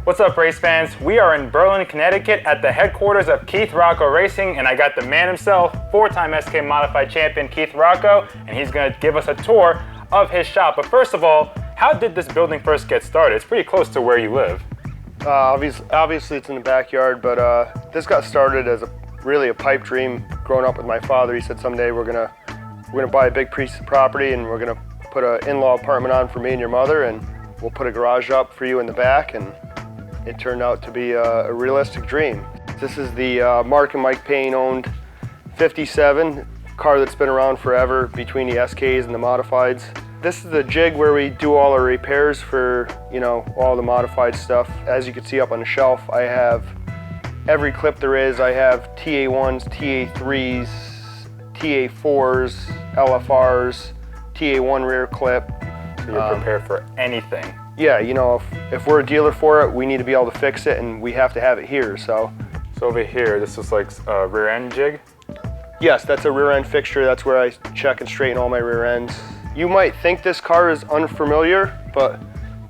What's up, race fans? We are in Berlin, Connecticut at the headquarters of Keith Rocco Racing, and I got the man himself, 4-time SK Modified champion Keith Rocco, and he's going to give us a tour of his shop. But first of all, how did this building first get started? It's pretty close to where you live. Obviously it's in the backyard, but this got started as really a pipe dream growing up with my father. He said someday we're gonna buy a big piece of property and we're gonna put an in-law apartment on for me and your mother, and we'll put a garage up for you in the back. And it turned out to be a realistic dream. This is the Mark and Mike Payne owned 57 car that's been around forever between the SKs and the Modifieds. This is the jig where we do all our repairs for, all the modified stuff. As you can see up on the shelf, I have every clip there is. I have TA1s, TA3s, TA4s, LFRs, TA1 rear clip. So you're prepared for anything. Yeah, if we're a dealer for it, we need to be able to fix it, and we have to have it here, so. So over here, this is like a rear end jig? Yes, that's a rear end fixture. That's where I check and straighten all my rear ends. You might think this car is unfamiliar, but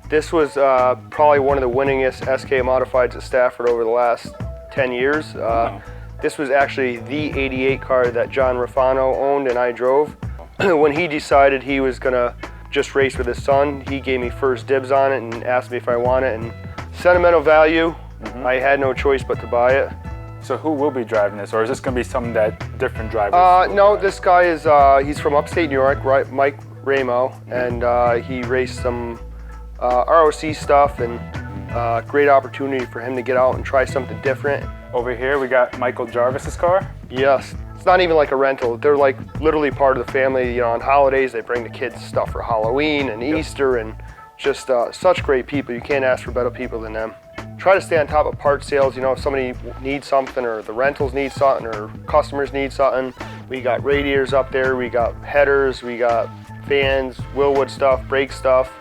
this was probably one of the winningest SK Modifieds at Stafford over the last 10 years. Wow. This was actually the 88 car that John Rafano owned and I drove. When he decided he was gonna just race with his son, he gave me first dibs on it and asked me if I want it. And sentimental value, I had no choice but to buy it. So who will be driving this, or is this gonna be something that different drivers? No, this guy is, he's from upstate New York, right? Mike Ramo, and he raced some ROC stuff, and great opportunity for him to get out and try something different. Over here we got Michael Jarvis's car. Yes, it's not even like a rental. They're like literally part of the family. On holidays they bring the kids stuff for Halloween and Easter, and just such great people. You can't ask for better people than them. Try to stay on top of part sales. If somebody needs something, or the rentals need something, or customers need something. We got radiators up there, we got headers, we got fans, Willwood stuff, brake stuff,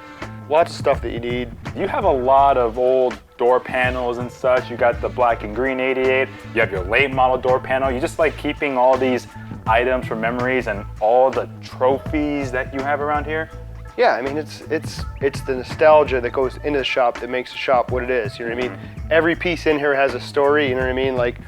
lots of stuff that you need. You have a lot of old door panels and such. You got the black and green 88, you have your late model door panel. You just like keeping all these items for memories and all the trophies that you have around here? Yeah, I mean, it's the nostalgia that goes into the shop that makes the shop what it is, you know what I mean? Every piece in here has a story, you know what I mean? Like,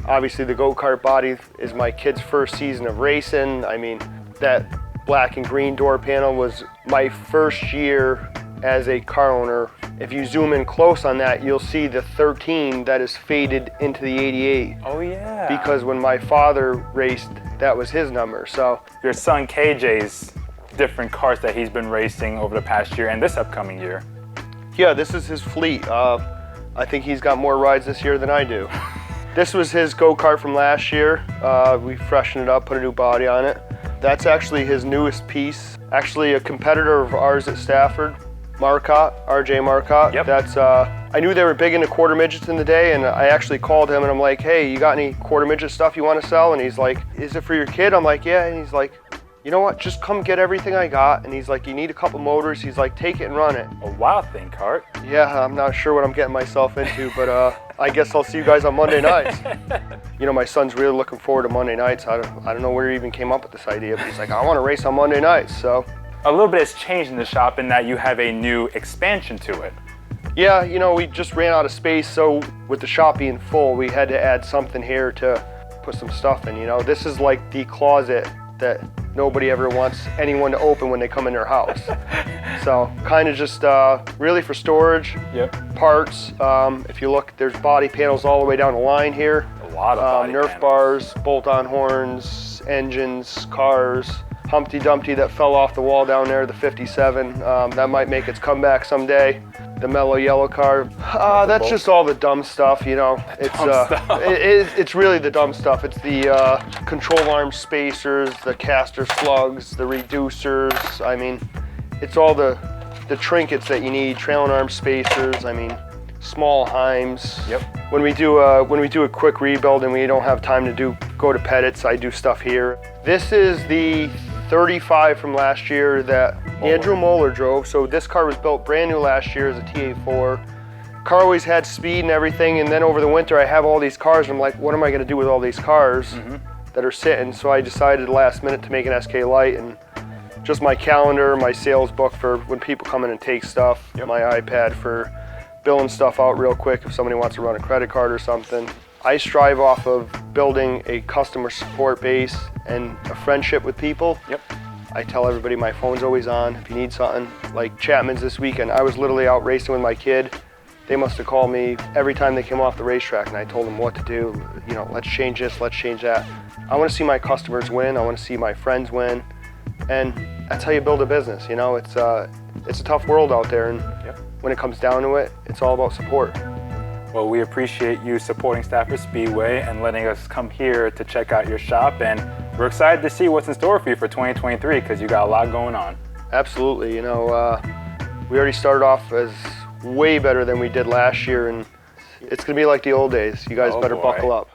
obviously the go-kart body is my kid's first season of racing. I mean, that black and green door panel was my first year as a car owner. If you zoom in close on that, you'll see the 13 that is faded into the 88. Oh yeah. Because when my father raced, that was his number, so. Your son KJ's different cars that he's been racing over the past year and this upcoming year. Yeah, this is his fleet. I think he's got more rides this year than I do. This was his go-kart from last year. We freshened it up, put a new body on it. That's actually his newest piece. Actually a competitor of ours at Stafford, Marcotte, RJ Marcotte. Yep. That's, I knew they were big into quarter midgets in the day, and I actually called him and I'm like, hey, you got any quarter midget stuff you want to sell? And he's like, is it for your kid? I'm like, yeah. And he's like, you know what, just come get everything I got. And he's like, you need a couple motors. He's like, take it and run it. A wild thing, kart. Yeah, I'm not sure what I'm getting myself into, but I guess I'll see you guys on Monday nights. My son's really looking forward to Monday nights. I don't know where he even came up with this idea, but he's like, I want to race on Monday nights, so. A little bit has changed in the shop in that you have a new expansion to it. Yeah, we just ran out of space, so with the shop being full, we had to add something here to put some stuff in, This is like the closet that nobody ever wants anyone to open when they come in their house. So kind of just really for storage, parts. If you look, there's body panels all the way down the line here. A lot of body Nerf panels. bars, bolt-on horns, engines, cars. Humpty Dumpty that fell off the wall down there, the 57. That might make its comeback someday. The mellow yellow car. That's just all the dumb stuff, It's really the dumb stuff. It's the control arm spacers, the caster slugs, the reducers. I mean, it's all the trinkets that you need. Trailing arm spacers. I mean, small heims. Yep. When we do a quick rebuild and we don't have time to go to Pettit's, I do stuff here. This is the 35 from last year that Andrew Moeller drove. So this car was built brand new last year as a TA4. Car always had speed and everything, and then over the winter I have all these cars and I'm like, what am I going to do with all these cars that are sitting? So I decided last minute to make an SK Lite, and just my calendar, my sales book for when people come in and take stuff, my iPad for billing stuff out real quick if somebody wants to run a credit card or something. I strive off of building a customer support base and a friendship with people. Yep. I tell everybody my phone's always on if you need something. Like Chapman's this weekend, I was literally out racing with my kid. They must have called me every time they came off the racetrack, and I told them what to do. You know, let's change this, let's change that. I want to see my customers win. I want to see my friends win, and that's how you build a business. You know, it's a tough world out there, and when it comes down to it, it's all about support. Well, we appreciate you supporting Stafford Speedway and letting us come here to check out your shop, and we're excited to see what's in store for you for 2023 because you got a lot going on. Absolutely. You know, we already started off as way better than we did last year, and it's going to be like the old days. You guys better buckle up.